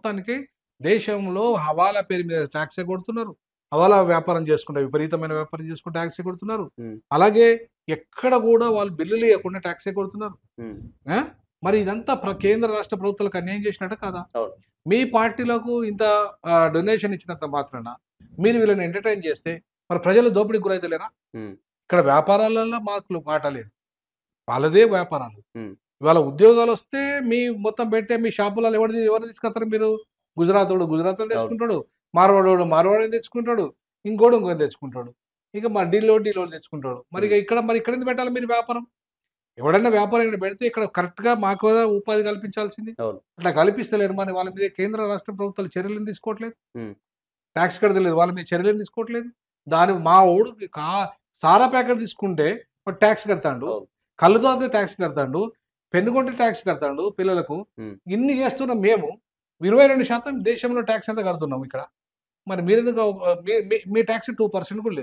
మొత్తానికి దేశంలో హవాలా పేరు మీద ట్యాక్స్ ఎగ్గొడుతున్నారు. హవాలా వ్యాపారం చేసుకుంటే విపరీతమైన వ్యాపారం చేసుకుంటే ట్యాక్స్ ఎగ్గొడుతున్నారు. హ్మ్. అలాగే ఎక్కడ గూడా వాళ్ళు బిల్లులు ఇయ్యకుండా ట్యాక్స్ ఎగ్గొడుతున్నారు. హ్మ్. ఆ! మరి ఇదంతా కేంద్ర రాష్ట్ర ప్రభుత్వాలకు అన్యాయం చేసినట్టా కాదా? అవును. మీ పార్టీలకు ఇంత డొనేషన్ ఇచ్చినంత మాత్రాన మీరు వీళ్ళని ఎంటర్‌టైన్ చేస్తే మరి ప్రజలు దోపిడీకి గురైతలేరా? హ్మ్. ఇక్కడ వ్యాపారాలలో మాటలు మాట లేదు. వాళ్ళదే వ్యాపారాలు. హ్మ్. ఇవాళ ఉద్యోగాలొస్తే మీ మొత్తం పెట్టే మీ షాపులలో ఎవరిని తీసుకొస్తారు మీరు? గుజరాతోడు గుజరాతోని అవును. తెచ్చుకుంటాడు. మార్వాడోడు మార్వాడిని తెచ్చుకుంటాడు. ఇంకోడు తెచ్చుకుంటాడు. ఇక మా ఢిల్లోడు తెచ్చుకుంటాడు. హ్మ్. మరి ఇక్కడెందుకు పెట్టాలి మీరు వ్యాపారం? ఎవడన్నా వ్యాపారం ఇక్కడ పెడితే ఇక్కడ కరెక్ట్‌గా మాకు కదా ఉపాధి కల్పించాల్సింది. అవును. అట్లా కల్పిస్తలేరు. మరి వాళ్ళ మీద కేంద్ర, రాష్ట్ర ప్రభుత్వాలు చర్యలేం తీసుకోవట్లేదు. హ్మ్. టాక్స్ కడతలేదు. వాళ్ళ మీద చర్యలేం తీసుకోవట్లేదు. మా వోడు సారా ప్యాకెట్ తీసుకుంటే వాడు టాక్స్ కడతాండు. అవును. కళ్ళు తాగితే టాక్స్ కడతాండు. పెన్ను కొంటే టాక్స్ కడతాండు పిల్లలకు. హ్మ్. ఇన్ని చేస్తున్న మేము 22% దేశంలో టాక్స్ ఎంత కడుతున్నాం ఇక్కడ. మరి మీరెందుకు మీ మీ మీ టాక్స్ 2% కూడా లేదు.